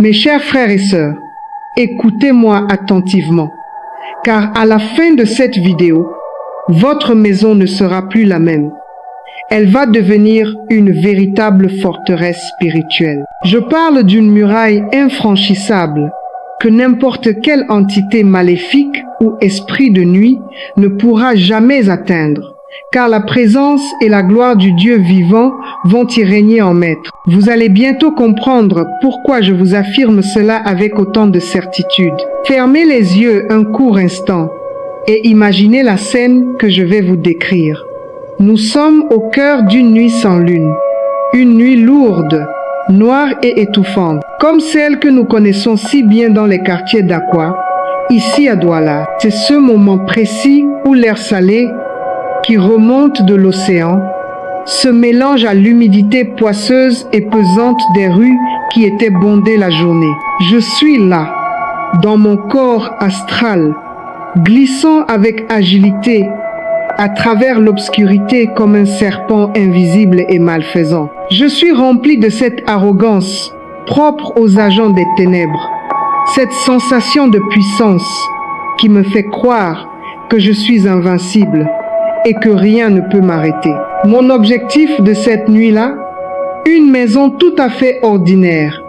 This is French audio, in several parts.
Mes chers frères et sœurs, écoutez-moi attentivement, car à la fin de cette vidéo, votre maison ne sera plus la même. Elle va devenir une véritable forteresse spirituelle. Je parle d'une muraille infranchissable que n'importe quelle entité maléfique ou esprit de nuit ne pourra jamais atteindre, car la présence et la gloire du Dieu vivant vont y régner en maître. Vous allez bientôt comprendre pourquoi je vous affirme cela avec autant de certitude. Fermez les yeux un court instant et imaginez la scène que je vais vous décrire. Nous sommes au cœur d'une nuit sans lune, une nuit lourde, noire et étouffante, comme celle que nous connaissons si bien dans les quartiers d'Aqua, ici à Douala. C'est ce moment précis où l'air salé, qui remonte de l'océan, se mélange à l'humidité poisseuse et pesante des rues qui étaient bondées la journée. Je suis là, dans mon corps astral, glissant avec agilité à travers l'obscurité comme un serpent invisible et malfaisant. Je suis rempli de cette arrogance propre aux agents des ténèbres, cette sensation de puissance qui me fait croire que je suis invincible et que rien ne peut m'arrêter. Mon objectif de cette nuit-là, une maison tout à fait ordinaire,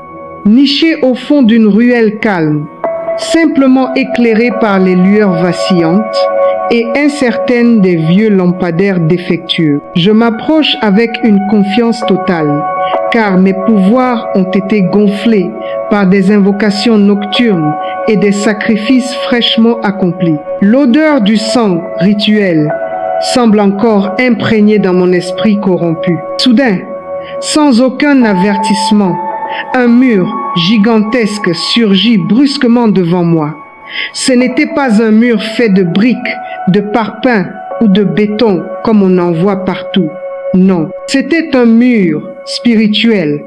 nichée au fond d'une ruelle calme, simplement éclairée par les lueurs vacillantes et incertaines des vieux lampadaires défectueux. Je m'approche avec une confiance totale, car mes pouvoirs ont été gonflés par des invocations nocturnes et des sacrifices fraîchement accomplis. L'odeur du sang rituel semble encore imprégnée dans mon esprit corrompu. Soudain, sans aucun avertissement, un mur gigantesque surgit brusquement devant moi. Ce n'était pas un mur fait de briques, de parpaings ou de béton comme on en voit partout. Non, c'était un mur spirituel,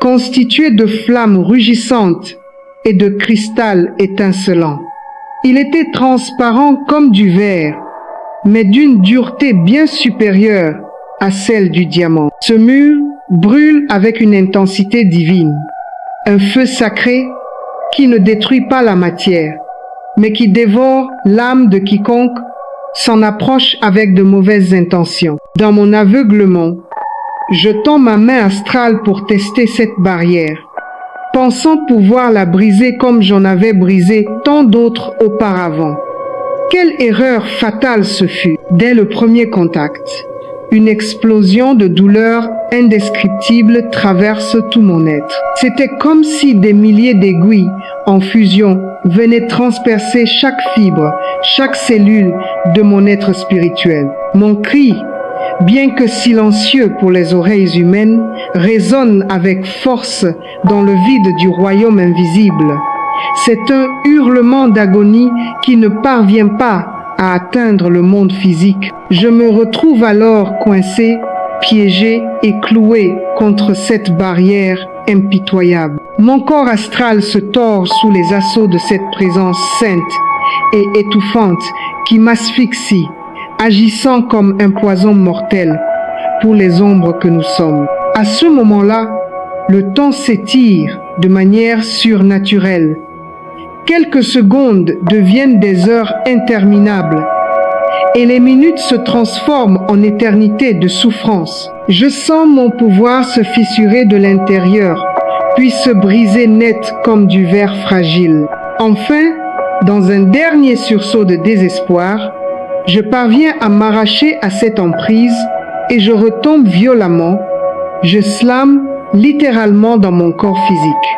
constitué de flammes rugissantes et de cristal étincelant. Il était transparent comme du verre, mais d'une dureté bien supérieure à celle du diamant. Ce mur brûle avec une intensité divine, un feu sacré qui ne détruit pas la matière, mais qui dévore l'âme de quiconque s'en approche avec de mauvaises intentions. Dans mon aveuglement, je tends ma main astrale pour tester cette barrière, pensant pouvoir la briser comme j'en avais brisé tant d'autres auparavant. Quelle erreur fatale ce fut! Dès le premier contact, une explosion de douleur indescriptible traverse tout mon être. C'était comme si des milliers d'aiguilles en fusion venaient transpercer chaque fibre, chaque cellule de mon être spirituel. Mon cri, bien que silencieux pour les oreilles humaines, résonne avec force dans le vide du royaume invisible. C'est un hurlement d'agonie qui ne parvient pas à atteindre le monde physique. Je me retrouve alors coincé, piégé et cloué contre cette barrière impitoyable. Mon corps astral se tord sous les assauts de cette présence sainte et étouffante qui m'asphyxie, agissant comme un poison mortel pour les ombres que nous sommes. À ce moment-là, le temps s'étire de manière surnaturelle. Quelques secondes deviennent des heures interminables et les minutes se transforment en éternité de souffrance. Je sens mon pouvoir se fissurer de l'intérieur, puis se briser net comme du verre fragile. Enfin, dans un dernier sursaut de désespoir, je parviens à m'arracher à cette emprise et je retombe violemment. Je slame littéralement dans mon corps physique.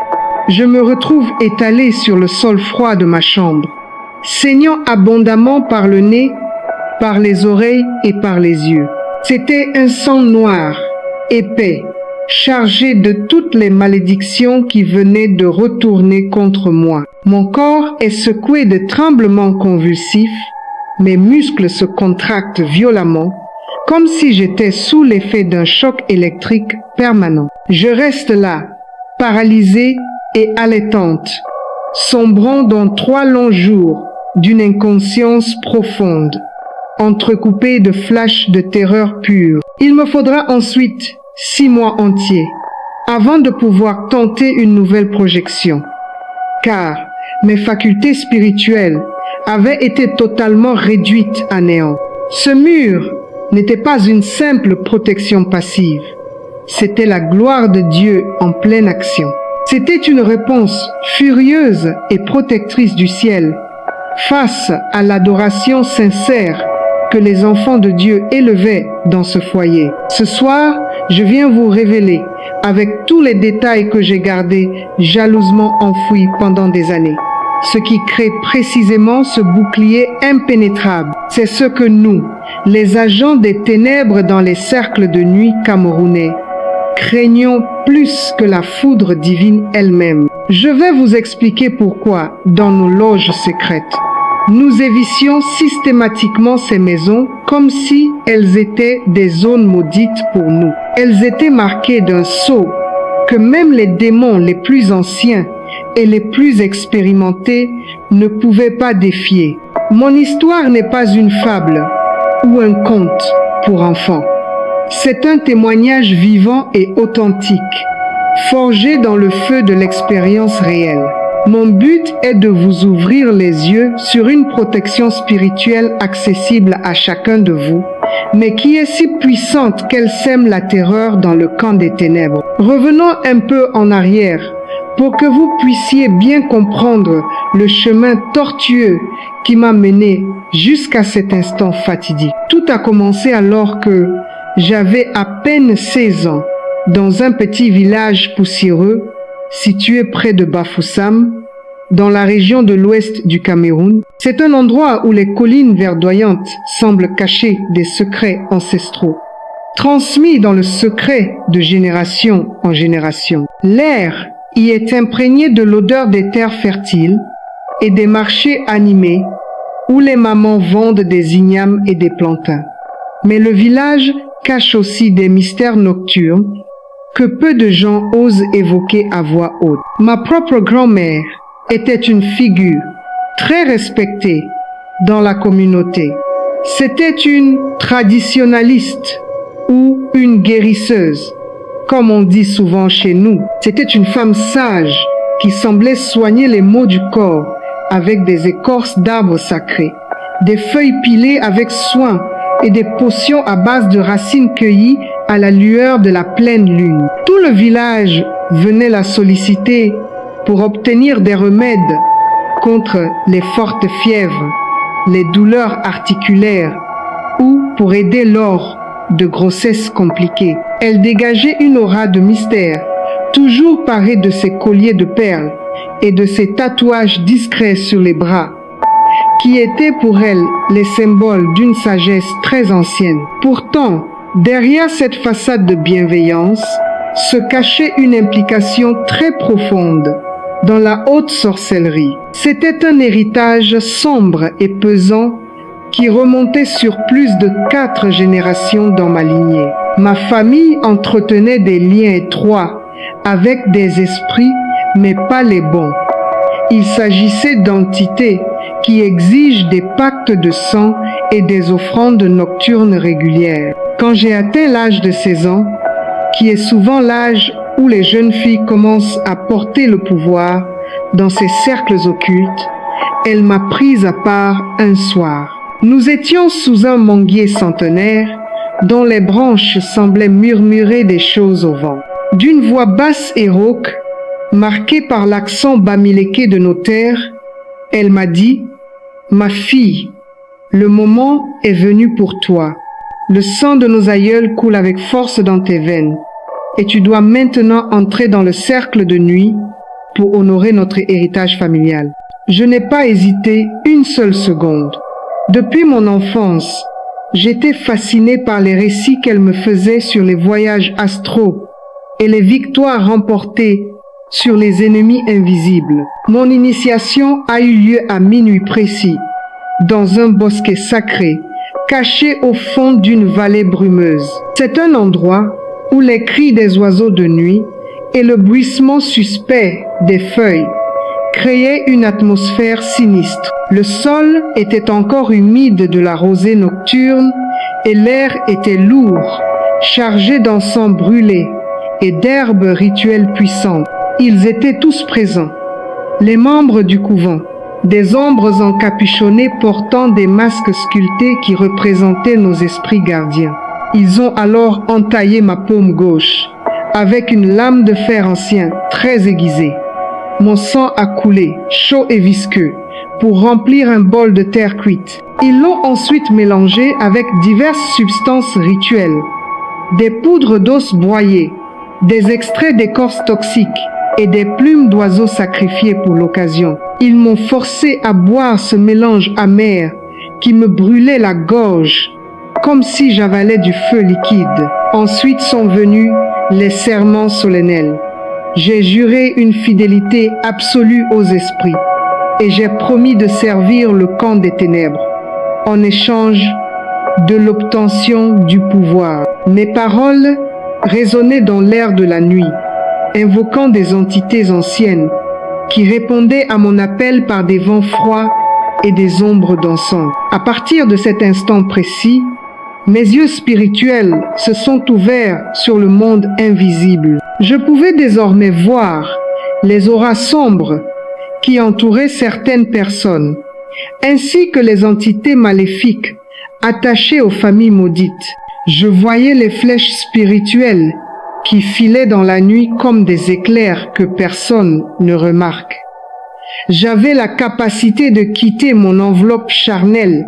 Je me retrouve étalé sur le sol froid de ma chambre, saignant abondamment par le nez, par les oreilles et par les yeux. C'était un sang noir, épais, chargé de toutes les malédictions qui venaient de retourner contre moi. Mon corps est secoué de tremblements convulsifs, mes muscles se contractent violemment, comme si j'étais sous l'effet d'un choc électrique permanent. Je reste là, paralysé et allaitante, sombrant dans 3 longs jours d'une inconscience profonde, entrecoupée de flashs de terreur pure. Il me faudra ensuite 6 mois entiers avant de pouvoir tenter une nouvelle projection, car mes facultés spirituelles avaient été totalement réduites à néant. Ce mur n'était pas une simple protection passive, c'était la gloire de Dieu en pleine action. C'était une réponse furieuse et protectrice du ciel face à l'adoration sincère que les enfants de Dieu élevaient dans ce foyer. Ce soir, je viens vous révéler, avec tous les détails que j'ai gardés jalousement enfouis pendant des années, ce qui crée précisément ce bouclier impénétrable. C'est ce que nous, les agents des ténèbres dans les cercles de nuit camerounais, craignons plus que la foudre divine elle-même. Je vais vous expliquer pourquoi, dans nos loges secrètes, nous évitions systématiquement ces maisons comme si elles étaient des zones maudites pour nous. Elles étaient marquées d'un sceau que même les démons les plus anciens et les plus expérimentés ne pouvaient pas défier. Mon histoire n'est pas une fable ou un conte pour enfants. C'est un témoignage vivant et authentique, forgé dans le feu de l'expérience réelle. Mon but est de vous ouvrir les yeux sur une protection spirituelle accessible à chacun de vous, mais qui est si puissante qu'elle sème la terreur dans le camp des ténèbres. Revenons un peu en arrière pour que vous puissiez bien comprendre le chemin tortueux qui m'a mené jusqu'à cet instant fatidique. Tout a commencé alors que j'avais à peine 16 ans, dans un petit village poussiéreux situé près de Bafoussam, dans la région de l'ouest du Cameroun. C'est un endroit où les collines verdoyantes semblent cacher des secrets ancestraux, transmis dans le secret de génération en génération. L'air y est imprégné de l'odeur des terres fertiles et des marchés animés où les mamans vendent des ignames et des plantains. Mais le village cache aussi des mystères nocturnes que peu de gens osent évoquer à voix haute. Ma propre grand-mère était une figure très respectée dans la communauté. C'était une traditionnaliste ou une guérisseuse, comme on dit souvent chez nous. C'était une femme sage qui semblait soigner les maux du corps avec des écorces d'arbres sacrés, des feuilles pilées avec soin et des potions à base de racines cueillies à la lueur de la pleine lune. Tout le village venait la solliciter pour obtenir des remèdes contre les fortes fièvres, les douleurs articulaires ou pour aider lors de grossesses compliquées. Elle dégageait une aura de mystère, toujours parée de ses colliers de perles et de ses tatouages discrets sur les bras, qui étaient pour elle les symboles d'une sagesse très ancienne. Pourtant, derrière cette façade de bienveillance se cachait une implication très profonde dans la haute sorcellerie. C'était un héritage sombre et pesant qui remontait sur plus de 4 générations dans ma lignée. Ma famille entretenait des liens étroits avec des esprits, mais pas les bons. Il s'agissait d'entités qui exigent des pactes de sang et des offrandes nocturnes régulières. Quand j'ai atteint l'âge de 16 ans, qui est souvent l'âge où les jeunes filles commencent à porter le pouvoir dans ces cercles occultes, elle m'a prise à part un soir. Nous étions sous un manguier centenaire dont les branches semblaient murmurer des choses au vent. D'une voix basse et rauque, marquée par l'accent bamiléké de nos terres, elle m'a dit « Ma fille, le moment est venu pour toi. Le sang de nos aïeuls coule avec force dans tes veines et tu dois maintenant entrer dans le cercle de nuit pour honorer notre héritage familial. » Je n'ai pas hésité une seule seconde. Depuis mon enfance, j'étais fasciné par les récits qu'elle me faisait sur les voyages astraux et les victoires remportées sur les ennemis invisibles. Mon initiation a eu lieu à minuit précis, dans un bosquet sacré, caché au fond d'une vallée brumeuse. C'est un endroit où les cris des oiseaux de nuit et le bruissement suspect des feuilles créaient une atmosphère sinistre. Le sol était encore humide de la rosée nocturne et l'air était lourd, chargé d'encens brûlé et d'herbes rituelles puissantes. Ils étaient tous présents. Les membres du couvent, des ombres encapuchonnées portant des masques sculptés qui représentaient nos esprits gardiens. Ils ont alors entaillé ma paume gauche avec une lame de fer ancien très aiguisée. Mon sang a coulé, chaud et visqueux, pour remplir un bol de terre cuite. Ils l'ont ensuite mélangé avec diverses substances rituelles, des poudres d'os broyés, des extraits d'écorce toxiques et des plumes d'oiseaux sacrifiés pour l'occasion. Ils m'ont forcé à boire ce mélange amer qui me brûlait la gorge, comme si j'avalais du feu liquide. Ensuite sont venus les serments solennels. J'ai juré une fidélité absolue aux esprits et j'ai promis de servir le camp des ténèbres en échange de l'obtention du pouvoir. Mes paroles résonnaient dans l'air de la nuit, invoquant des entités anciennes qui répondaient à mon appel par des vents froids et des ombres dansantes. À partir de cet instant précis, mes yeux spirituels se sont ouverts sur le monde invisible. Je pouvais désormais voir les auras sombres qui entouraient certaines personnes, ainsi que les entités maléfiques attachées aux familles maudites. Je voyais les flèches spirituelles qui filaient dans la nuit comme des éclairs que personne ne remarque. J'avais la capacité de quitter mon enveloppe charnelle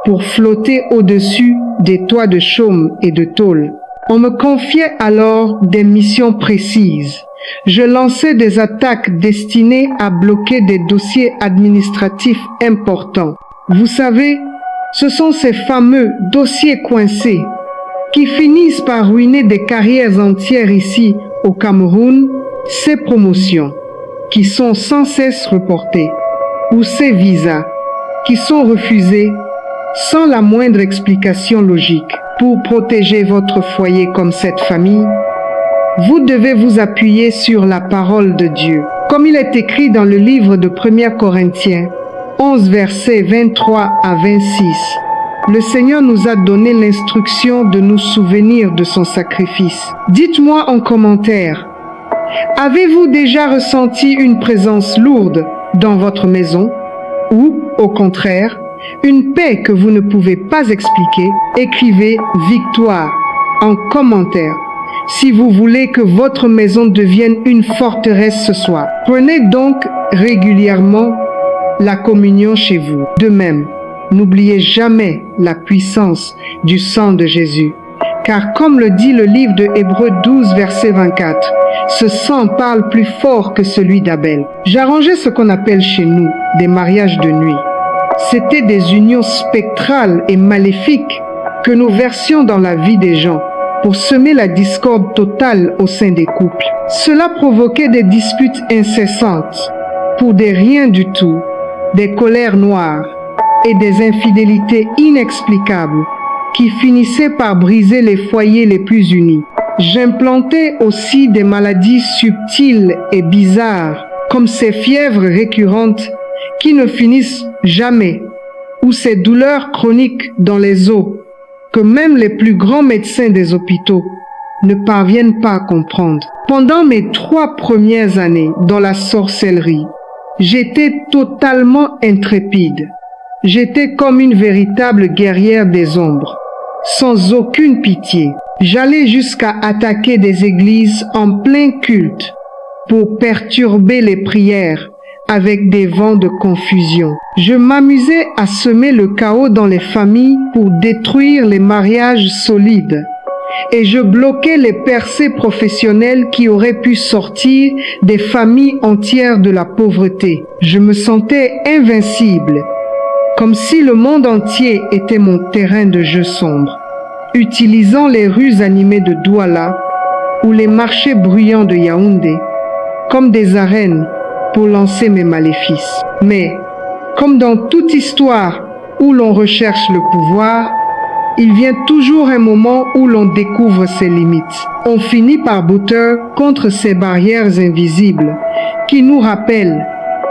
pour flotter au-dessus des toits de chaume et de tôle. On me confiait alors des missions précises. Je lançais des attaques destinées à bloquer des dossiers administratifs importants. Vous savez, ce sont ces fameux dossiers coincés qui finissent par ruiner des carrières entières ici au Cameroun, ces promotions qui sont sans cesse reportées ou ces visas qui sont refusés sans la moindre explication logique. Pour protéger votre foyer comme cette famille, vous devez vous appuyer sur la parole de Dieu. Comme il est écrit dans le livre de 1 Corinthiens 11 versets 23 à 26, le Seigneur nous a donné l'instruction de nous souvenir de son sacrifice. Dites-moi en commentaire, avez-vous déjà ressenti une présence lourde dans votre maison ou, au contraire, une paix que vous ne pouvez pas expliquer? Écrivez « victoire » en commentaire si vous voulez que votre maison devienne une forteresse ce soir. Prenez donc régulièrement la communion chez vous. De même, n'oubliez jamais la puissance du sang de Jésus. Car comme le dit le livre de Hébreux 12 verset 24, ce sang parle plus fort que celui d'Abel. J'arrangeais ce qu'on appelle chez nous des mariages de nuit. C'était des unions spectrales et maléfiques que nous versions dans la vie des gens pour semer la discorde totale au sein des couples. Cela provoquait des disputes incessantes pour des rien du tout, des colères noires et des infidélités inexplicables qui finissaient par briser les foyers les plus unis. J'implantais aussi des maladies subtiles et bizarres comme ces fièvres récurrentes qui ne finissent jamais, ou ces douleurs chroniques dans les os que même les plus grands médecins des hôpitaux ne parviennent pas à comprendre. Pendant mes 3 premières années dans la sorcellerie, j'étais totalement intrépide. J'étais comme une véritable guerrière des ombres, sans aucune pitié. J'allais jusqu'à attaquer des églises en plein culte pour perturber les prières avec des vents de confusion. Je m'amusais à semer le chaos dans les familles pour détruire les mariages solides. Et je bloquais les percées professionnelles qui auraient pu sortir des familles entières de la pauvreté. Je me sentais invincible, comme si le monde entier était mon terrain de jeu sombre. Utilisant les rues animées de Douala ou les marchés bruyants de Yaoundé comme des arènes pour lancer mes maléfices. Mais, comme dans toute histoire où l'on recherche le pouvoir, il vient toujours un moment où l'on découvre ses limites. On finit par buter contre ces barrières invisibles qui nous rappellent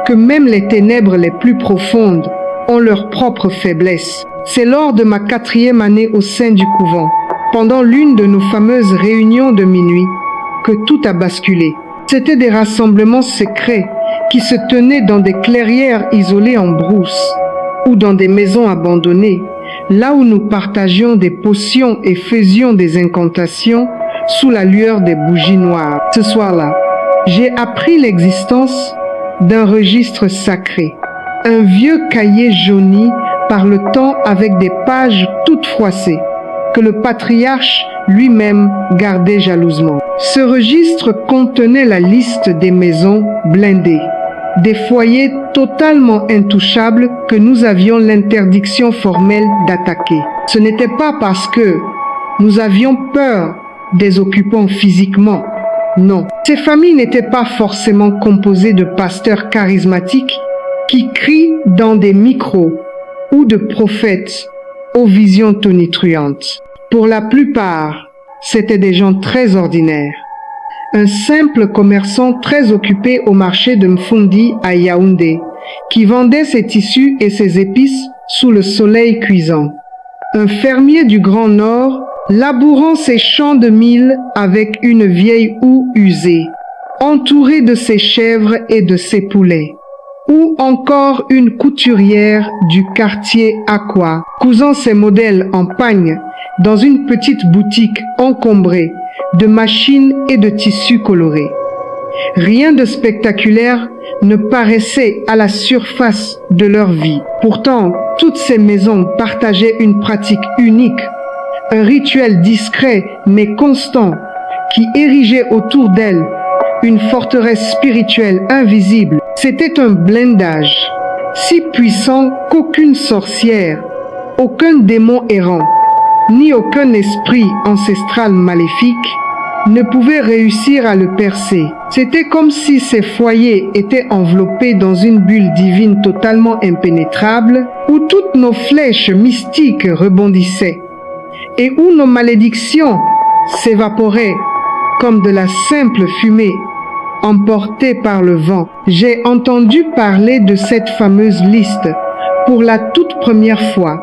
que même les ténèbres les plus profondes ont leur propre faiblesse. C'est lors de ma 4e année au sein du couvent, pendant l'une de nos fameuses réunions de minuit, que tout a basculé. C'étaient des rassemblements secrets qui se tenaient dans des clairières isolées en brousse ou dans des maisons abandonnées, là où nous partagions des potions et faisions des incantations sous la lueur des bougies noires. Ce soir-là, j'ai appris l'existence d'un registre sacré, un vieux cahier jauni par le temps avec des pages toutes froissées, que le patriarche lui-même gardait jalousement. Ce registre contenait la liste des maisons blindées, des foyers totalement intouchables que nous avions l'interdiction formelle d'attaquer. Ce n'était pas parce que nous avions peur des occupants physiquement. Non, ces familles n'étaient pas forcément composées de pasteurs charismatiques qui crient dans des micros ou de prophètes aux visions tonitruantes. Pour la plupart, c'étaient des gens très ordinaires. Un simple commerçant très occupé au marché de Mfundi à Yaoundé, qui vendait ses tissus et ses épices sous le soleil cuisant. Un fermier du Grand Nord, labourant ses champs de mil avec une vieille houe usée, entouré de ses chèvres et de ses poulets. Ou encore une couturière du quartier Aqua, cousant ses modèles en pagne dans une petite boutique encombrée de machines et de tissus colorés. Rien de spectaculaire ne paraissait à la surface de leur vie. Pourtant, toutes ces maisons partageaient une pratique unique, un rituel discret mais constant qui érigeait autour d'elles une forteresse spirituelle invisible. C'était un blindage si puissant qu'aucune sorcière, aucun démon errant, ni aucun esprit ancestral maléfique ne pouvait réussir à le percer. C'était comme si ces foyers étaient enveloppés dans une bulle divine totalement impénétrable, où toutes nos flèches mystiques rebondissaient, et où nos malédictions s'évaporaient comme de la simple fumée emportée par le vent. J'ai entendu parler de cette fameuse liste pour la toute première fois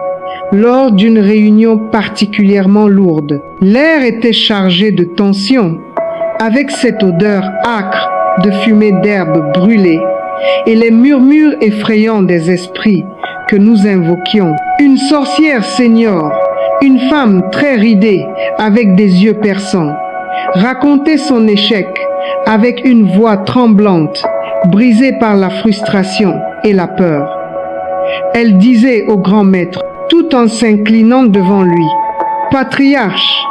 lors d'une réunion particulièrement lourde. L'air était chargé de tension, avec cette odeur âcre de fumée d'herbe brûlée et les murmures effrayants des esprits que nous invoquions. Une sorcière senior, une femme très ridée avec des yeux perçants, racontait son échec avec une voix tremblante, brisée par la frustration et la peur. Elle disait au grand maître, tout en s'inclinant devant lui, « Patriarche,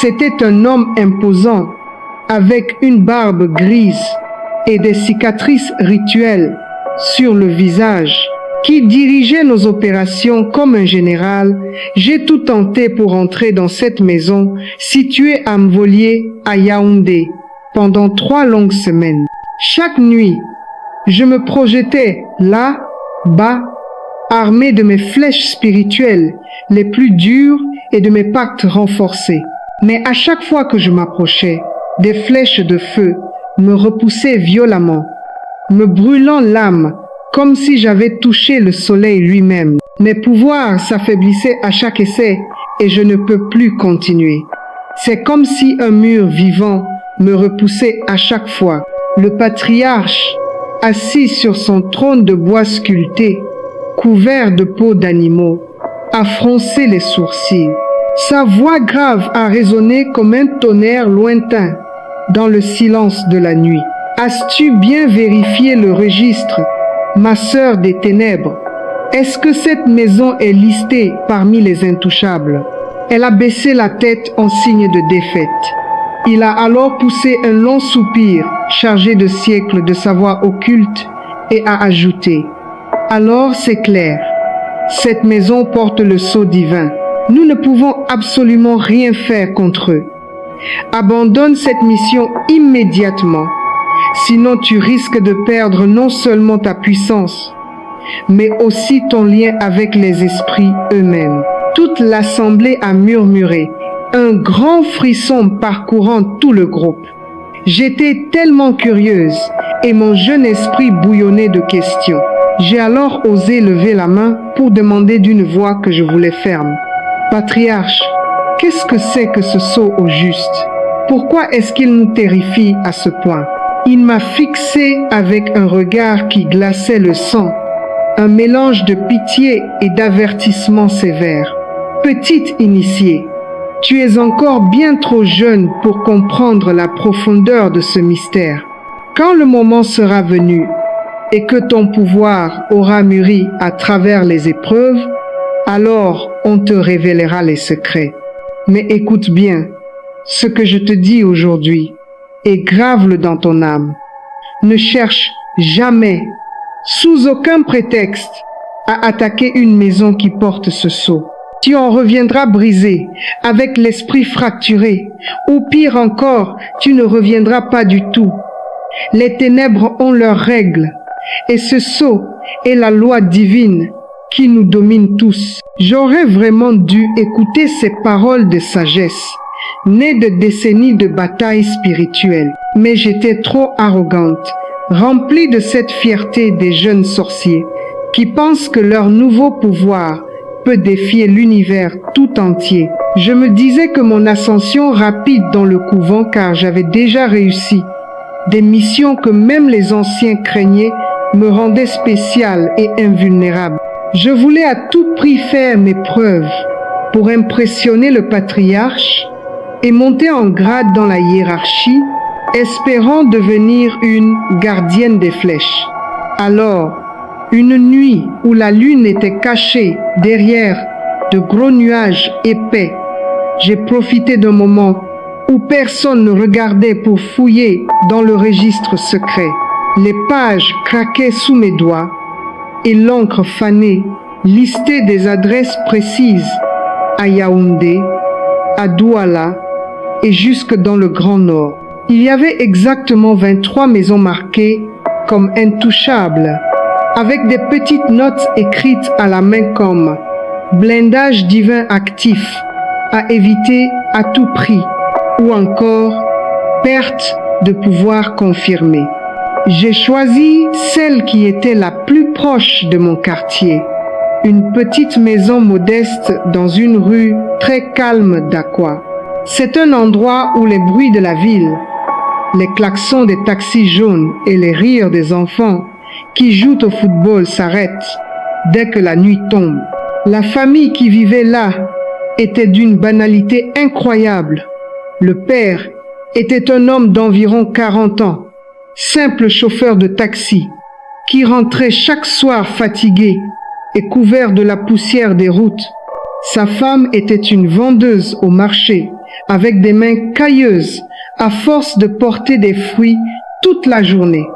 c'était un homme imposant, avec une barbe grise et des cicatrices rituelles sur le visage, qui dirigeait nos opérations comme un général. J'ai tout tenté pour entrer dans cette maison située à Mvolier, à Yaoundé, pendant 3 longues semaines. Chaque nuit, je me projetais là, bas, armé de mes flèches spirituelles les plus dures et de mes pactes renforcés. Mais à chaque fois que je m'approchais, des flèches de feu me repoussaient violemment, me brûlant l'âme comme si j'avais touché le soleil lui-même. Mes pouvoirs s'affaiblissaient à chaque essai et je ne peux plus continuer. C'est comme si un mur vivant me repoussait à chaque fois. Le patriarche, assis sur son trône de bois sculpté, couvert de peaux d'animaux, a froncé les sourcils. Sa voix grave a résonné comme un tonnerre lointain dans le silence de la nuit. As-tu bien vérifié le registre, ma sœur des ténèbres? Est-ce que cette maison est listée parmi les intouchables? Elle a baissé la tête en signe de défaite. Il a alors poussé un long soupir chargé de siècles de savoir occulte et a ajouté, « Alors c'est clair, cette maison porte le sceau divin. Nous ne pouvons absolument rien faire contre eux. Abandonne cette mission immédiatement, sinon tu risques de perdre non seulement ta puissance, mais aussi ton lien avec les esprits eux-mêmes. » Toute l'assemblée a murmuré, un grand frisson parcourant tout le groupe. J'étais tellement curieuse et mon jeune esprit bouillonnait de questions. J'ai alors osé lever la main pour demander d'une voix que je voulais ferme. « Patriarche, qu'est-ce que c'est que ce sceau au juste? Pourquoi est-ce qu'il nous terrifie à ce point? Il m'a fixé avec un regard qui glaçait le sang, un mélange de pitié et d'avertissement sévère. Petite initiée, tu es encore bien trop jeune pour comprendre la profondeur de ce mystère. Quand le moment sera venu et que ton pouvoir aura mûri à travers les épreuves, alors on te révélera les secrets. Mais écoute bien, ce que je te dis aujourd'hui, et grave-le dans ton âme. Ne cherche jamais, sous aucun prétexte, à attaquer une maison qui porte ce sceau. Tu en reviendras brisé, avec l'esprit fracturé, ou pire encore, tu ne reviendras pas du tout. Les ténèbres ont leurs règles, et ce sceau est la loi divine qui nous domine tous. J'aurais vraiment dû écouter ces paroles de sagesse, nées de décennies de batailles spirituelles, mais j'étais trop arrogante, remplie de cette fierté des jeunes sorciers qui pensent que leur nouveau pouvoir peut défier l'univers tout entier. Je me disais que mon ascension rapide dans le couvent, car j'avais déjà réussi des missions que même les anciens craignaient, me rendaient spéciale et invulnérable. Je voulais à tout prix faire mes preuves pour impressionner le patriarche et monter en grade dans la hiérarchie, espérant devenir une gardienne des flèches. Alors, une nuit où la lune était cachée derrière de gros nuages épais, j'ai profité d'un moment où personne ne regardait pour fouiller dans le registre secret. Les pages craquaient sous mes doigts et l'encre fanée listait des adresses précises à Yaoundé, à Douala et jusque dans le Grand Nord. Il y avait exactement 23 maisons marquées comme intouchables, avec des petites notes écrites à la main comme « blindage divin actif, à éviter à tout prix » ou encore « perte de pouvoir confirmé ». J'ai choisi celle qui était la plus proche de mon quartier, une petite maison modeste dans une rue très calme d'Aqua. C'est un endroit où les bruits de la ville, les klaxons des taxis jaunes et les rires des enfants qui jouent au football s'arrêtent dès que la nuit tombe. La famille qui vivait là était d'une banalité incroyable. Le père était un homme d'environ 40 ans, simple chauffeur de taxi, qui rentrait chaque soir fatigué et couvert de la poussière des routes. Sa femme était une vendeuse au marché, avec des mains cailleuses, à force de porter des fruits toute la journée.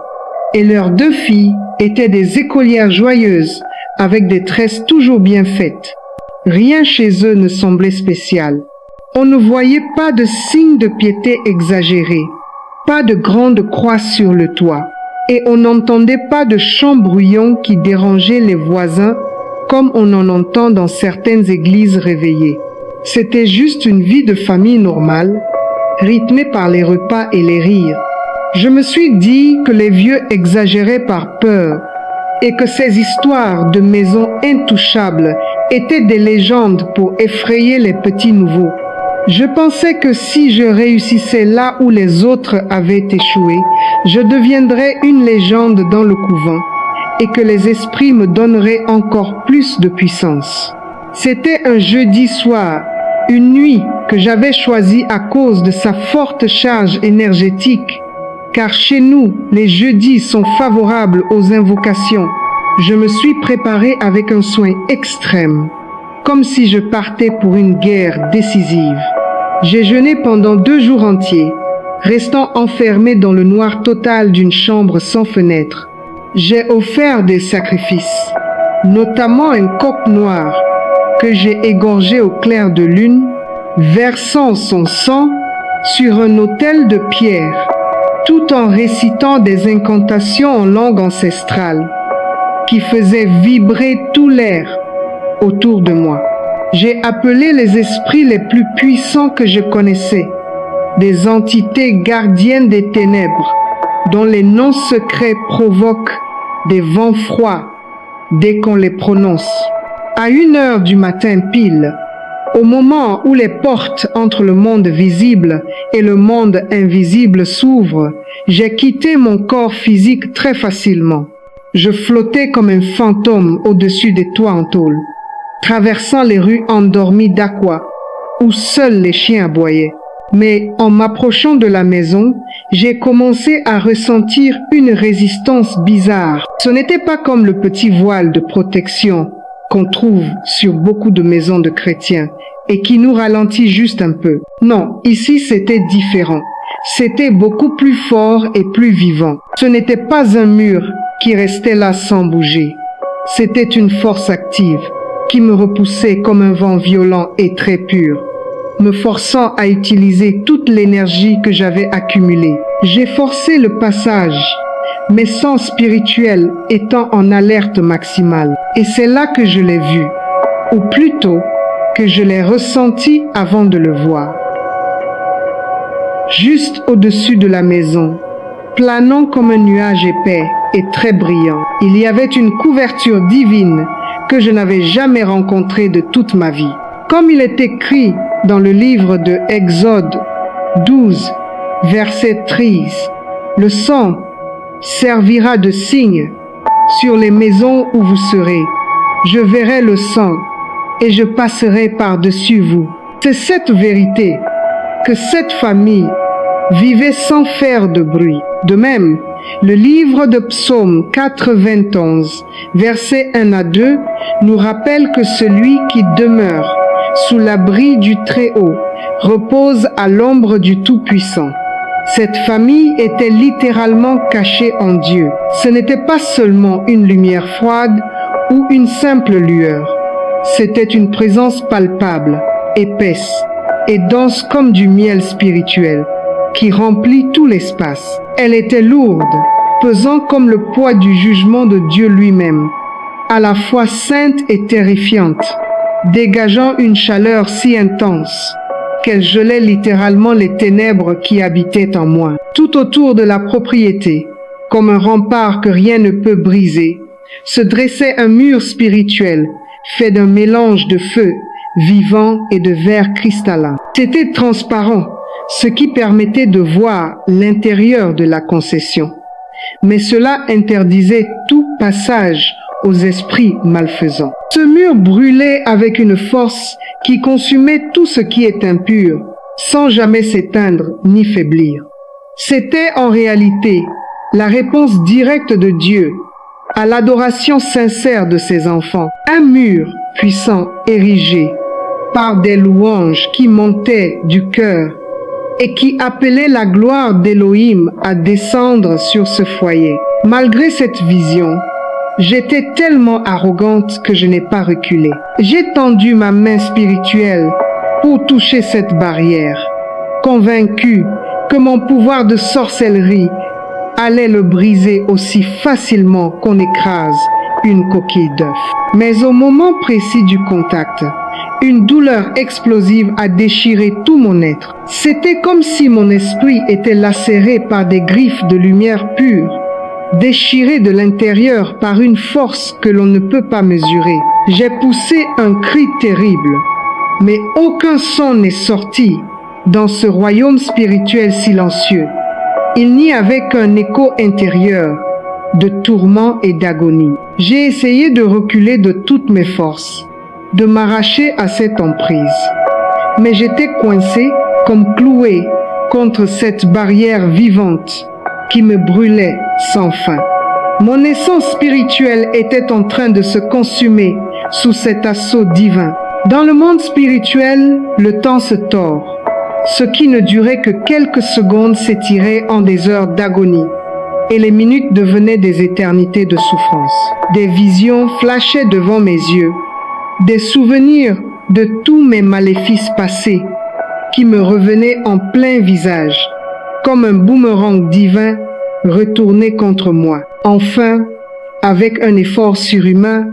Et leurs 2 filles étaient des écolières joyeuses, avec des tresses toujours bien faites. Rien chez eux ne semblait spécial. On ne voyait pas de signes de piété exagérés, pas de grande croix sur le toit, et on n'entendait pas de chants bruyants qui dérangeaient les voisins comme on en entend dans certaines églises réveillées. C'était juste une vie de famille normale, rythmée par les repas et les rires. Je me suis dit que les vieux exagéraient par peur et que ces histoires de maisons intouchables étaient des légendes pour effrayer les petits nouveaux. Je pensais que si je réussissais là où les autres avaient échoué, je deviendrais une légende dans le couvent et que les esprits me donneraient encore plus de puissance. C'était un jeudi soir, une nuit que j'avais choisie à cause de sa forte charge énergétique, car chez nous, les jeudis sont favorables aux invocations. Je me suis préparée avec un soin extrême, comme si je partais pour une guerre décisive. J'ai jeûné pendant 2 jours entiers, restant enfermée dans le noir total d'une chambre sans fenêtre. J'ai offert des sacrifices, notamment un coq noir que j'ai égorgé au clair de lune, versant son sang sur un autel de pierre, tout en récitant des incantations en langue ancestrale qui faisaient vibrer tout l'air autour de moi. J'ai appelé les esprits les plus puissants que je connaissais, des entités gardiennes des ténèbres, dont les noms secrets provoquent des vents froids dès qu'on les prononce. À 1 heure du matin pile, Au moment où les portes entre le monde visible et le monde invisible s'ouvrent, j'ai quitté mon corps physique très facilement. Je flottais comme un fantôme au-dessus des toits en tôle, traversant les rues endormies d'Aqua, où seuls les chiens aboyaient. Mais en m'approchant de la maison, j'ai commencé à ressentir une résistance bizarre. Ce n'était pas comme le petit voile de protection qu'on trouve sur beaucoup de maisons de chrétiens et qui nous ralentit juste un peu. Non, ici c'était différent. C'était beaucoup plus fort et plus vivant. Ce n'était pas un mur qui restait là sans bouger. C'était une force active qui me repoussait comme un vent violent et très pur, me forçant à utiliser toute l'énergie que j'avais accumulée. J'ai forcé le passage, mes sens spirituels étant en alerte maximale. Et c'est là que je l'ai vu, ou plutôt que je l'ai ressenti avant de le voir. Juste au-dessus de la maison, planant comme un nuage épais et très brillant, il y avait une couverture divine que je n'avais jamais rencontrée de toute ma vie. Comme il est écrit dans le livre de Exode 12, verset 13, le sang servira de signe sur les maisons où vous serez. Je verrai le sang et je passerai par-dessus vous. C'est cette vérité que cette famille vivait sans faire de bruit. De même, le livre de Psaume 91, versets 1 à 2, nous rappelle que celui qui demeure sous l'abri du Très-Haut repose à l'ombre du Tout-Puissant. Cette famille était littéralement cachée en Dieu. Ce n'était pas seulement une lumière froide ou une simple lueur. C'était une présence palpable, épaisse et dense comme du miel spirituel qui remplit tout l'espace. Elle était lourde, pesant comme le poids du jugement de Dieu lui-même, à la fois sainte et terrifiante, dégageant une chaleur si intense qu'elle gelait littéralement les ténèbres qui habitaient en moi. Tout autour de la propriété, comme un rempart que rien ne peut briser, se dressait un mur spirituel fait d'un mélange de feu vivant et de verre cristallin. C'était transparent, ce qui permettait de voir l'intérieur de la concession. Mais cela interdisait tout passage aux esprits malfaisants. Ce mur brûlait avec une force qui consumait tout ce qui est impur, sans jamais s'éteindre ni faiblir. C'était en réalité la réponse directe de Dieu à l'adoration sincère de ses enfants. Un mur puissant érigé par des louanges qui montaient du cœur et qui appelaient la gloire d'Élohim à descendre sur ce foyer. Malgré cette vision, j'étais tellement arrogante que je n'ai pas reculé. J'ai tendu ma main spirituelle pour toucher cette barrière, convaincue que mon pouvoir de sorcellerie allait le briser aussi facilement qu'on écrase une coquille d'œuf. Mais au moment précis du contact, une douleur explosive a déchiré tout mon être. C'était comme si mon esprit était lacéré par des griffes de lumière pure, déchiré de l'intérieur par une force que l'on ne peut pas mesurer. J'ai poussé un cri terrible, mais aucun son n'est sorti dans ce royaume spirituel silencieux. Il n'y avait qu'un écho intérieur de tourment et d'agonie. J'ai essayé de reculer de toutes mes forces, de m'arracher à cette emprise. Mais j'étais coincé comme cloué contre cette barrière vivante qui me brûlait sans fin. Mon essence spirituelle était en train de se consumer sous cet assaut divin. Dans le monde spirituel, le temps se tord. Ce qui ne durait que quelques secondes s'étirait en des heures d'agonie, et les minutes devenaient des éternités de souffrance. Des visions flashaient devant mes yeux, des souvenirs de tous mes maléfices passés qui me revenaient en plein visage, comme un boomerang divin retourné contre moi. Enfin, avec un effort surhumain,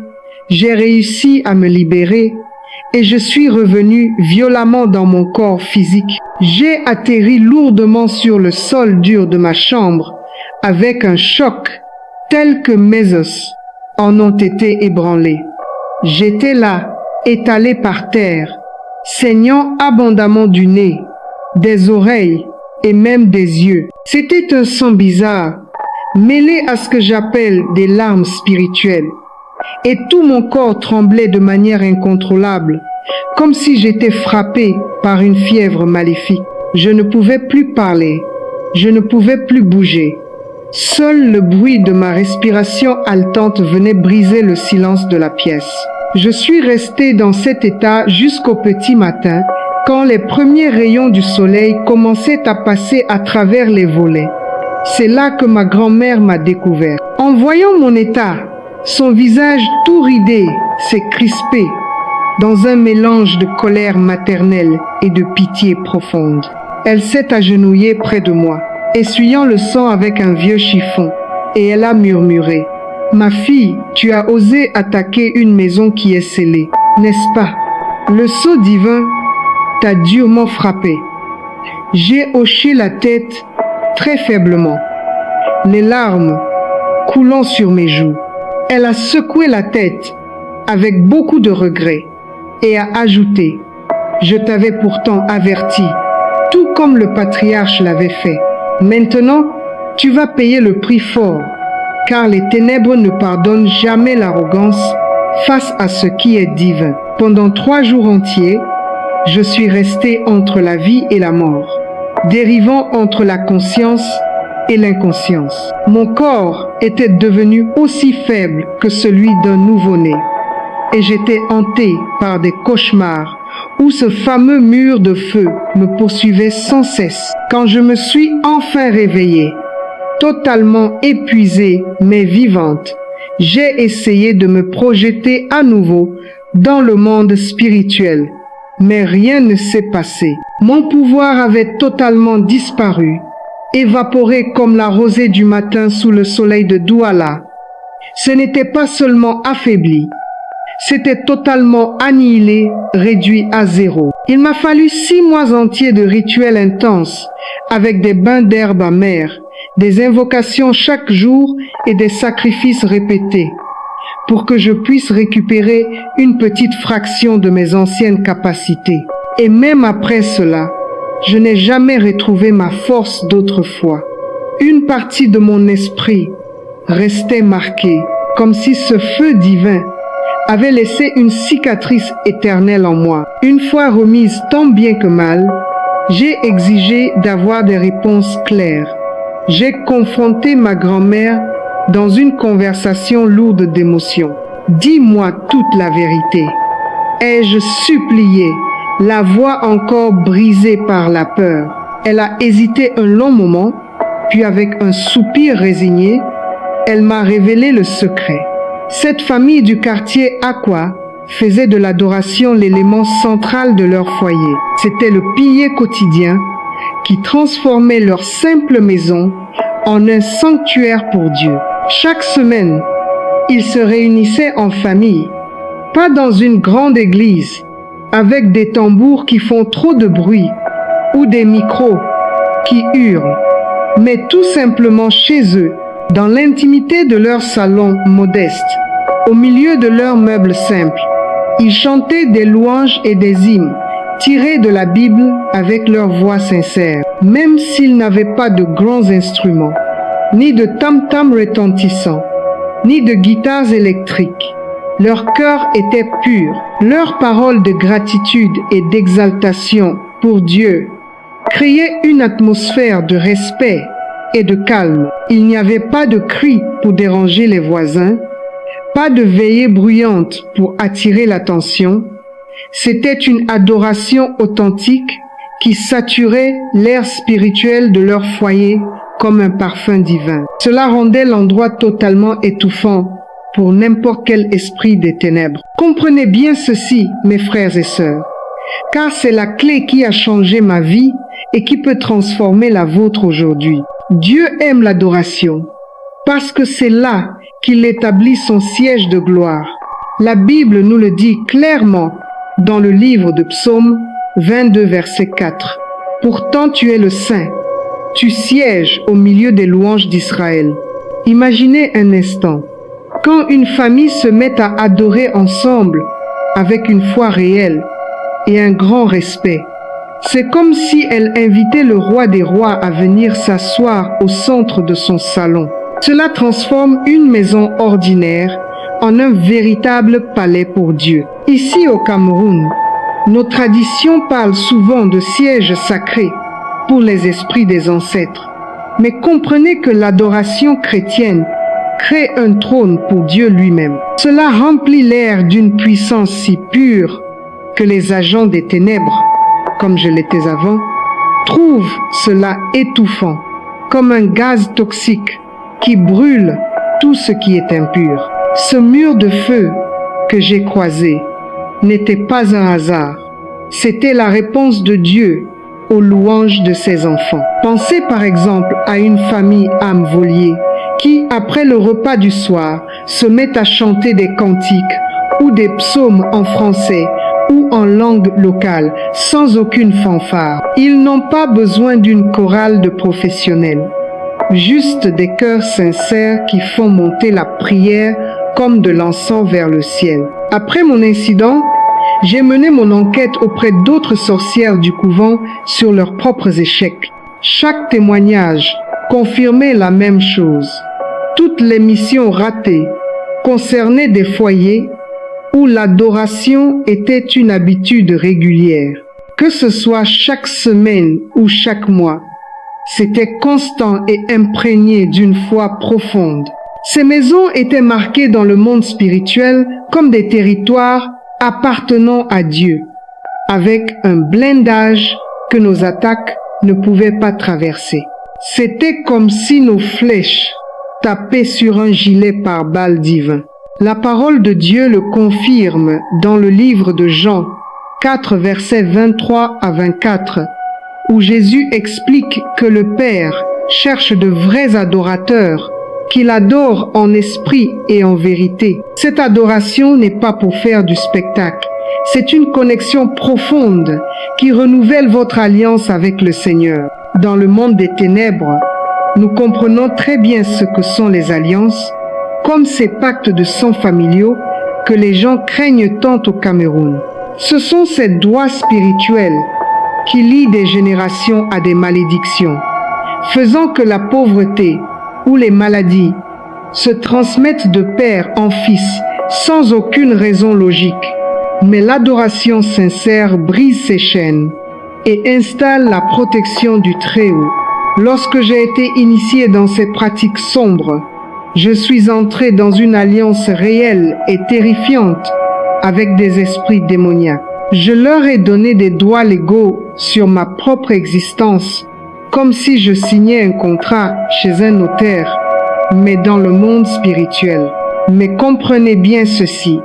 j'ai réussi à me libérer et je suis revenu violemment dans mon corps physique. J'ai atterri lourdement sur le sol dur de ma chambre avec un choc tel que mes os en ont été ébranlés. J'étais là, étalé par terre, saignant abondamment du nez, des oreilles et même des yeux. C'était un sang bizarre, mêlé à ce que j'appelle des larmes spirituelles. Et tout mon corps tremblait de manière incontrôlable, comme si j'étais frappé par une fièvre maléfique. Je ne pouvais plus parler, je ne pouvais plus bouger. Seul le bruit de ma respiration haletante venait briser le silence de la pièce. Je suis resté dans cet état jusqu'au petit matin, quand les premiers rayons du soleil commençaient à passer à travers les volets. C'est là que ma grand-mère m'a découvert. En voyant mon état, son visage tout ridé s'est crispé dans un mélange de colère maternelle et de pitié profonde. Elle s'est agenouillée près de moi, essuyant le sang avec un vieux chiffon, et elle a murmuré: « Ma fille, tu as osé attaquer une maison qui est scellée, n'est-ce pas? Le sceau divin t'a durement frappé. » J'ai hoché la tête très faiblement, les larmes coulant sur mes joues. Elle a secoué la tête avec beaucoup de regret et a ajouté: « Je t'avais pourtant averti, tout comme le patriarche l'avait fait. Maintenant, tu vas payer le prix fort, car les ténèbres ne pardonnent jamais l'arrogance face à ce qui est divin. » Pendant 3 jours entiers, je suis resté entre la vie et la mort, dérivant entre la conscience et l'inconscience. Mon corps était devenu aussi faible que celui d'un nouveau-né, et j'étais hanté par des cauchemars où ce fameux mur de feu me poursuivait sans cesse. Quand je me suis enfin réveillée, totalement épuisée mais vivante, j'ai essayé de me projeter à nouveau dans le monde spirituel, mais rien ne s'est passé. Mon pouvoir avait totalement disparu, évaporé comme la rosée du matin sous le soleil de Douala. Ce n'était pas seulement affaibli, c'était totalement annihilé, réduit à zéro. Il m'a fallu 6 mois entiers de rituels intenses, avec des bains d'herbes amères, des invocations chaque jour et des sacrifices répétés, pour que je puisse récupérer une petite fraction de mes anciennes capacités. Et même après cela, je n'ai jamais retrouvé ma force d'autrefois. Une partie de mon esprit restait marquée, comme si ce feu divin avait laissé une cicatrice éternelle en moi. Une fois remise tant bien que mal, j'ai exigé d'avoir des réponses claires. J'ai confronté ma grand-mère dans une conversation lourde d'émotions. « Dis-moi toute la vérité. » ai-je supplié, la voix encore brisée par la peur. Elle a hésité un long moment, puis avec un soupir résigné, elle m'a révélé le secret. Cette famille du quartier Aqua faisait de l'adoration l'élément central de leur foyer. C'était le pilier quotidien qui transformait leur simple maison en un sanctuaire pour Dieu. Chaque semaine, ils se réunissaient en famille, pas dans une grande église, avec des tambours qui font trop de bruit ou des micros qui hurlent, mais tout simplement chez eux, dans l'intimité de leur salon modeste, au milieu de leurs meubles simples. Ils chantaient des louanges et des hymnes tirés de la Bible avec leur voix sincère, même s'ils n'avaient pas de grands instruments, ni de tam-tam retentissants, ni de guitares électriques. Leur cœur était pur. Leurs paroles de gratitude et d'exaltation pour Dieu créaient une atmosphère de respect et de calme. Il n'y avait pas de cris pour déranger les voisins, pas de veillée bruyante pour attirer l'attention. C'était une adoration authentique qui saturait l'air spirituel de leur foyer comme un parfum divin. Cela rendait l'endroit totalement étouffant pour n'importe quel esprit des ténèbres. Comprenez bien ceci, mes frères et sœurs, car c'est la clé qui a changé ma vie et qui peut transformer la vôtre aujourd'hui. Dieu aime l'adoration, parce que c'est là qu'il établit son siège de gloire. La Bible nous le dit clairement dans le livre de Psaume 22, verset 4. « Pourtant tu es le Saint, tu sièges au milieu des louanges d'Israël. » Imaginez un instant, quand une famille se met à adorer ensemble avec une foi réelle, et un grand respect. C'est comme si elle invitait le roi des rois à venir s'asseoir au centre de son salon. Cela transforme une maison ordinaire en un véritable palais pour Dieu. Ici au Cameroun, nos traditions parlent souvent de sièges sacrés pour les esprits des ancêtres. Mais comprenez que l'adoration chrétienne crée un trône pour Dieu lui-même. Cela remplit l'air d'une puissance si pure que les agents des ténèbres, comme je l'étais avant, trouvent cela étouffant, comme un gaz toxique qui brûle tout ce qui est impur. Ce mur de feu que j'ai croisé n'était pas un hasard. C'était la réponse de Dieu aux louanges de ses enfants. Pensez par exemple à une famille âme-volier qui, après le repas du soir, se met à chanter des cantiques ou des psaumes en français ou en langue locale, sans aucune fanfare. Ils n'ont pas besoin d'une chorale de professionnels, juste des cœurs sincères qui font monter la prière comme de l'encens vers le ciel. Après mon incident, j'ai mené mon enquête auprès d'autres sorcières du couvent sur leurs propres échecs. Chaque témoignage confirmait la même chose. Toutes les missions ratées concernaient des foyers où l'adoration était une habitude régulière. Que ce soit chaque semaine ou chaque mois, c'était constant et imprégné d'une foi profonde. Ces maisons étaient marquées dans le monde spirituel comme des territoires appartenant à Dieu, avec un blindage que nos attaques ne pouvaient pas traverser. C'était comme si nos flèches tapaient sur un gilet pare-balles divin. La parole de Dieu le confirme dans le livre de Jean 4, versets 23 à 24, où Jésus explique que le Père cherche de vrais adorateurs qu'il adore en esprit et en vérité. Cette adoration n'est pas pour faire du spectacle. C'est une connexion profonde qui renouvelle votre alliance avec le Seigneur. Dans le monde des ténèbres, nous comprenons très bien ce que sont les alliances, comme ces pactes de sang familiaux que les gens craignent tant au Cameroun. Ce sont ces doigts spirituels qui lient des générations à des malédictions, faisant que la pauvreté ou les maladies se transmettent de père en fils sans aucune raison logique. Mais l'adoration sincère brise ces chaînes et installe la protection du Très-Haut. Lorsque j'ai été initié dans ces pratiques sombres, je suis entré dans une alliance réelle et terrifiante avec des esprits démoniaques. Je leur ai donné des droits légaux sur ma propre existence, comme si je signais un contrat chez un notaire, mais dans le monde spirituel. Mais comprenez bien ceci,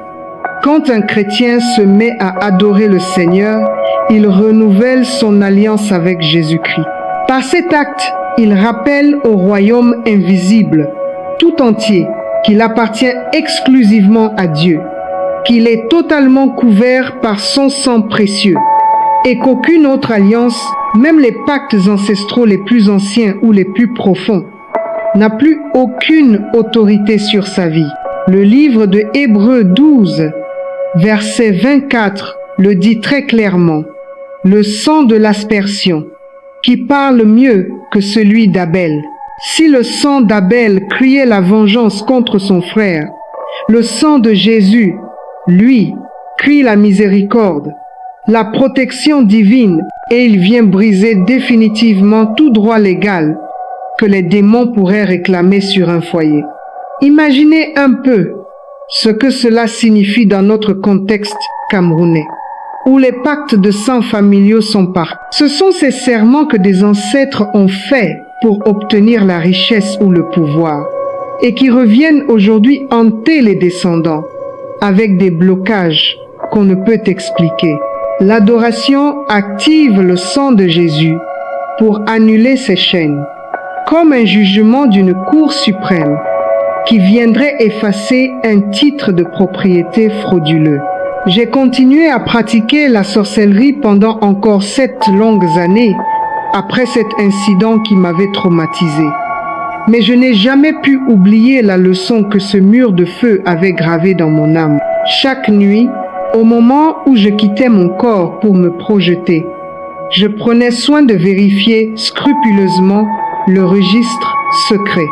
quand un chrétien se met à adorer le Seigneur, il renouvelle son alliance avec Jésus-Christ. Par cet acte, il rappelle au royaume invisible, tout entier, qu'il appartient exclusivement à Dieu, qu'il est totalement couvert par son sang précieux, et qu'aucune autre alliance, même les pactes ancestraux les plus anciens ou les plus profonds, n'a plus aucune autorité sur sa vie. Le livre de Hébreux 12, verset 24, le dit très clairement. Le sang de l'aspersion, qui parle mieux que celui d'Abel. Si le sang d'Abel criait la vengeance contre son frère, le sang de Jésus, lui, crie la miséricorde, la protection divine, et il vient briser définitivement tout droit légal que les démons pourraient réclamer sur un foyer. Imaginez un peu ce que cela signifie dans notre contexte camerounais, où les pactes de sang familiaux sont par. Ce sont ces serments que des ancêtres ont faits pour obtenir la richesse ou le pouvoir, et qui reviennent aujourd'hui hanter les descendants, avec des blocages qu'on ne peut expliquer. L'adoration active le sang de Jésus pour annuler ces chaînes, comme un jugement d'une cour suprême qui viendrait effacer un titre de propriété frauduleux. J'ai continué à pratiquer la sorcellerie pendant encore 7 longues années après cet incident qui m'avait traumatisé. Mais je n'ai jamais pu oublier la leçon que ce mur de feu avait gravée dans mon âme. Chaque nuit, Au moment où je quittais mon corps pour me projeter, je prenais soin de vérifier scrupuleusement le registre secret.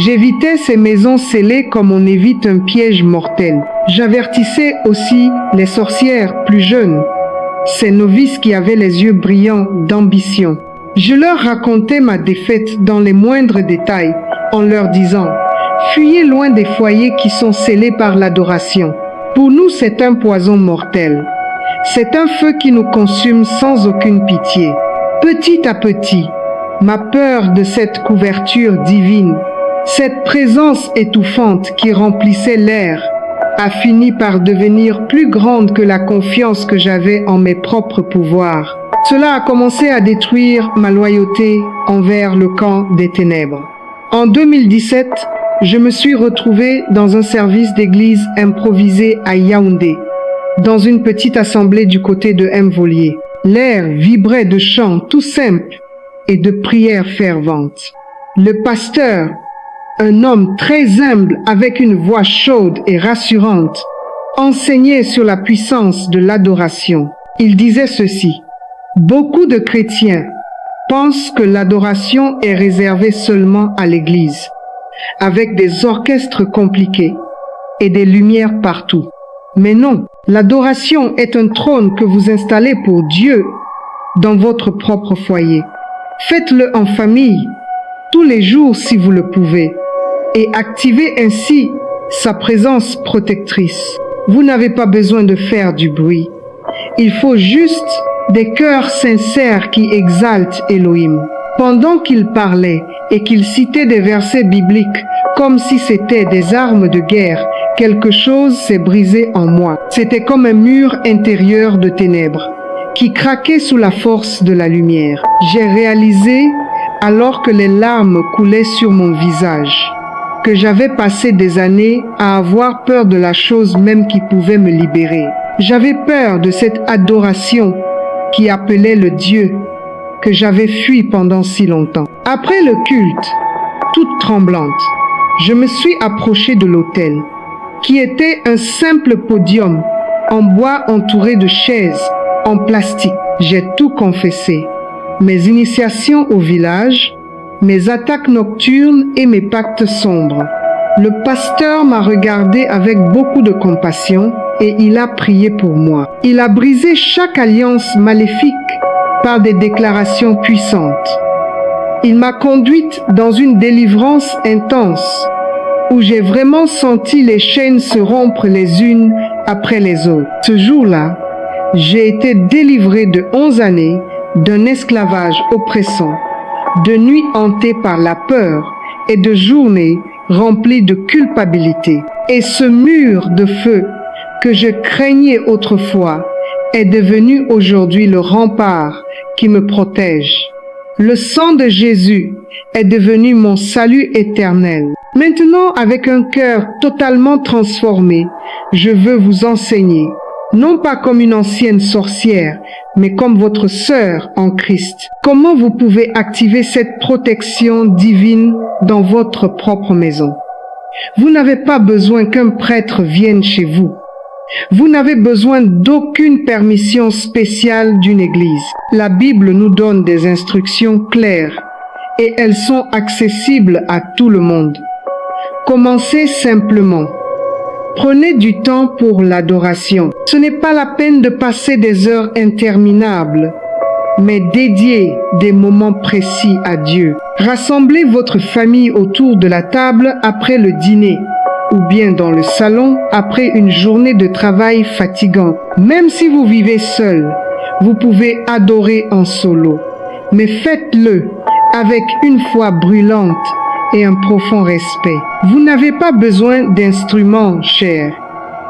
J'évitais ces maisons scellées comme on évite un piège mortel. J'avertissais aussi les sorcières plus jeunes, ces novices qui avaient les yeux brillants d'ambition. Je leur racontais ma défaite dans les moindres détails en leur disant « Fuyez loin des foyers qui sont scellés par l'adoration. Pour nous, c'est un poison mortel. C'est un feu qui nous consume sans aucune pitié. » Petit à petit, ma peur de cette couverture divine, cette présence étouffante qui remplissait l'air, a fini par devenir plus grande que la confiance que j'avais en mes propres pouvoirs. Cela a commencé à détruire ma loyauté envers le camp des ténèbres. En 2017, je me suis retrouvé dans un service d'église improvisé à Yaoundé, dans une petite assemblée du côté de Mvolier. L'air vibrait de chants tout simples et de prières ferventes. Le pasteur, un homme très humble avec une voix chaude et rassurante, enseignait sur la puissance de l'adoration. Il disait ceci: « Beaucoup de chrétiens pensent que l'adoration est réservée seulement à l'église, avec des orchestres compliqués et des lumières partout. Mais non, l'adoration est un trône que vous installez pour Dieu dans votre propre foyer. Faites-le en famille, tous les jours si vous le pouvez, et activez ainsi sa présence protectrice. Vous n'avez pas besoin de faire du bruit. Il faut juste des cœurs sincères qui exaltent Elohim. » Pendant qu'il parlait et qu'il citait des versets bibliques comme si c'était des armes de guerre, quelque chose s'est brisé en moi. C'était comme un mur intérieur de ténèbres qui craquait sous la force de la lumière. J'ai réalisé, alors que les larmes coulaient sur mon visage, que j'avais passé des années à avoir peur de la chose même qui pouvait me libérer. J'avais peur de cette adoration qui appelait le Dieu que j'avais fui pendant si longtemps. Après le culte, toute tremblante, je me suis approchée de l'autel, qui était un simple podium en bois entouré de chaises en plastique. J'ai tout confessé, mes initiations au village, mes attaques nocturnes et mes pactes sombres. Le pasteur m'a regardé avec beaucoup de compassion et il a prié pour moi. Il a brisé chaque alliance maléfique par des déclarations puissantes. Il m'a conduite dans une délivrance intense où j'ai vraiment senti les chaînes se rompre les unes après les autres. Ce jour-là, j'ai été délivré de 11 années d'un esclavage oppressant, de nuits hantées par la peur et de journées remplies de culpabilité. Et ce mur de feu que je craignais autrefois est devenu aujourd'hui le rempart qui me protège. Le sang de Jésus est devenu mon salut éternel. Maintenant, avec un cœur totalement transformé, je veux vous enseigner, non pas comme une ancienne sorcière, mais comme votre sœur en Christ, comment vous pouvez activer cette protection divine dans votre propre maison. Vous n'avez pas besoin qu'un prêtre vienne chez vous. Vous n'avez besoin d'aucune permission spéciale d'une église. La Bible nous donne des instructions claires et elles sont accessibles à tout le monde. Commencez simplement. Prenez du temps pour l'adoration. Ce n'est pas la peine de passer des heures interminables, mais dédiez des moments précis à Dieu. Rassemblez votre famille autour de la table après le dîner, ou bien dans le salon après une journée de travail fatigant. Même si vous vivez seul, vous pouvez adorer en solo, mais faites-le avec une foi brûlante et un profond respect. Vous n'avez pas besoin d'instruments chers.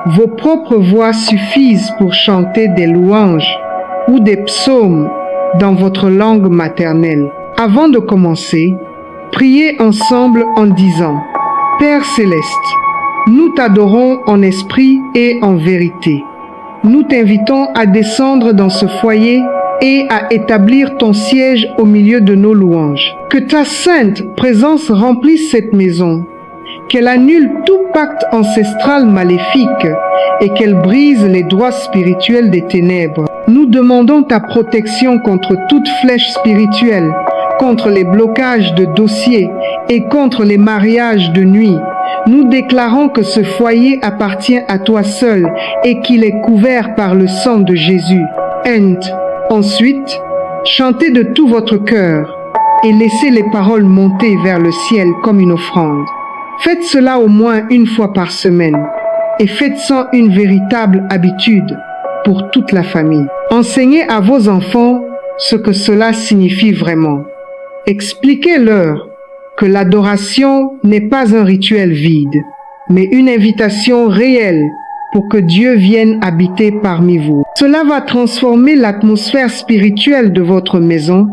Vos propres voix suffisent pour chanter des louanges ou des psaumes dans votre langue maternelle. Avant de commencer, priez ensemble en disant: Père céleste, nous t'adorons en esprit et en vérité. Nous t'invitons à descendre dans ce foyer et à établir ton siège au milieu de nos louanges. Que ta sainte présence remplisse cette maison, qu'elle annule tout pacte ancestral maléfique et qu'elle brise les droits spirituels des ténèbres. Nous demandons ta protection contre toute flèche spirituelle, contre les blocages de dossiers et contre les mariages de nuit. Nous déclarons que ce foyer appartient à toi seul et qu'il est couvert par le sang de Jésus. Ensuite, chantez de tout votre cœur et laissez les paroles monter vers le ciel comme une offrande. Faites cela au moins une fois par semaine et faites-en une véritable habitude pour toute la famille. Enseignez à vos enfants ce que cela signifie vraiment. Expliquez-leur que l'adoration n'est pas un rituel vide, mais une invitation réelle pour que Dieu vienne habiter parmi vous. Cela va transformer l'atmosphère spirituelle de votre maison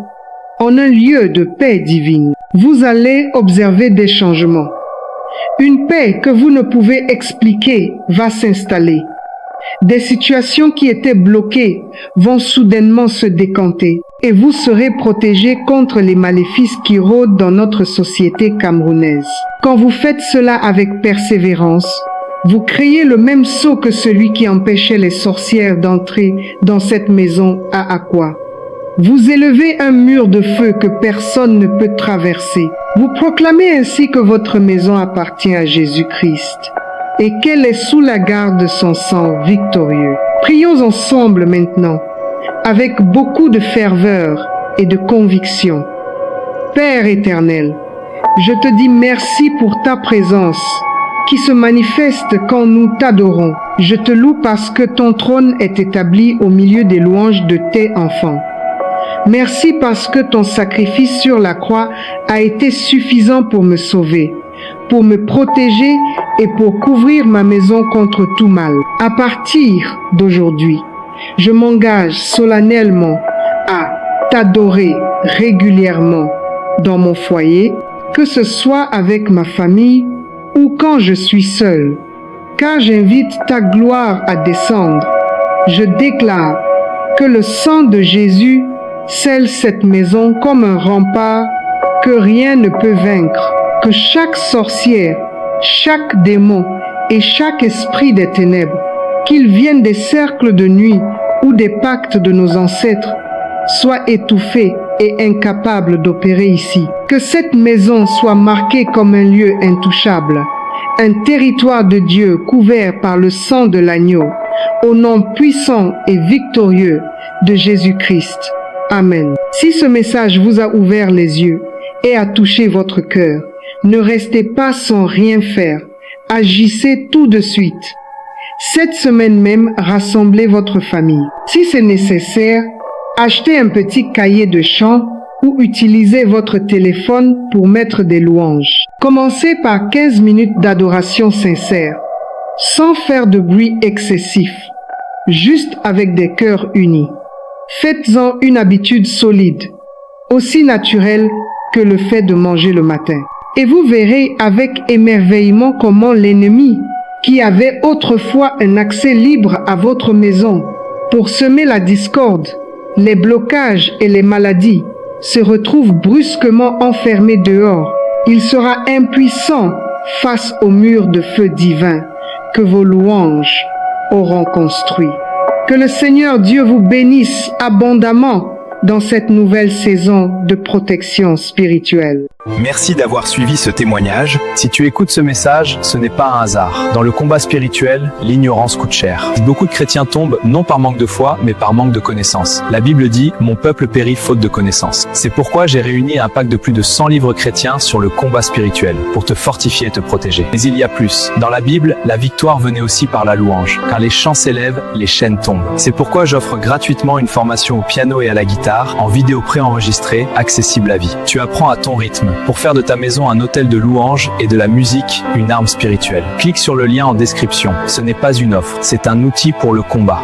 en un lieu de paix divine. Vous allez observer des changements. Une paix que vous ne pouvez expliquer va s'installer. Des situations qui étaient bloquées vont soudainement se décanter et vous serez protégés contre les maléfices qui rôdent dans notre société camerounaise. Quand vous faites cela avec persévérance, vous créez le même sceau que celui qui empêchait les sorcières d'entrer dans cette maison à Akwa. Vous élevez un mur de feu que personne ne peut traverser. Vous proclamez ainsi que votre maison appartient à Jésus-Christ et qu'elle est sous la garde de son sang victorieux. Prions ensemble maintenant, avec beaucoup de ferveur et de conviction. Père éternel, je te dis merci pour ta présence qui se manifeste quand nous t'adorons. Je te loue parce que ton trône est établi au milieu des louanges de tes enfants. Merci parce que ton sacrifice sur la croix a été suffisant pour me sauver, pour me protéger et pour couvrir ma maison contre tout mal. À partir d'aujourd'hui, je m'engage solennellement à t'adorer régulièrement dans mon foyer, que ce soit avec ma famille ou quand je suis seul, car j'invite ta gloire à descendre. Je déclare que le sang de Jésus scelle cette maison comme un rempart que rien ne peut vaincre, que chaque sorcière, chaque démon et chaque esprit des ténèbres, qu'ils viennent des cercles de nuit ou des pactes de nos ancêtres, soient étouffés et incapables d'opérer ici. Que cette maison soit marquée comme un lieu intouchable, un territoire de Dieu couvert par le sang de l'agneau, au nom puissant et victorieux de Jésus-Christ. Amen. Si ce message vous a ouvert les yeux et a touché votre cœur, ne restez pas sans rien faire. Agissez tout de suite. Cette semaine même, rassemblez votre famille. Si c'est nécessaire, achetez un petit cahier de chant ou utilisez votre téléphone pour mettre des louanges. Commencez par 15 minutes d'adoration sincère, sans faire de bruit excessif, juste avec des cœurs unis. Faites-en une habitude solide, aussi naturelle que le fait de manger le matin. Et vous verrez avec émerveillement comment l'ennemi, qui avait autrefois un accès libre à votre maison pour semer la discorde, les blocages et les maladies, se retrouve brusquement enfermé dehors. Il sera impuissant face au mur de feu divin que vos louanges auront construit. Que le Seigneur Dieu vous bénisse abondamment dans cette nouvelle saison de protection spirituelle. Merci d'avoir suivi ce témoignage. Si tu écoutes ce message, ce n'est pas un hasard. Dans le combat spirituel, l'ignorance coûte cher. Beaucoup de chrétiens tombent non par manque de foi, mais par manque de connaissances. La Bible dit « Mon peuple périt faute de connaissances ». C'est pourquoi j'ai réuni un pack de plus de 100 livres chrétiens sur le combat spirituel, pour te fortifier et te protéger. Mais il y a plus. Dans la Bible, la victoire venait aussi par la louange. Car les chants s'élèvent, les chaînes tombent. C'est pourquoi j'offre gratuitement une formation au piano et à la guitare, en vidéo préenregistrée, accessible à vie. Tu apprends à ton rythme, pour faire de ta maison un hôtel de louanges et de la musique une arme spirituelle. Clique sur le lien en description. Ce n'est pas une offre, c'est un outil pour le combat.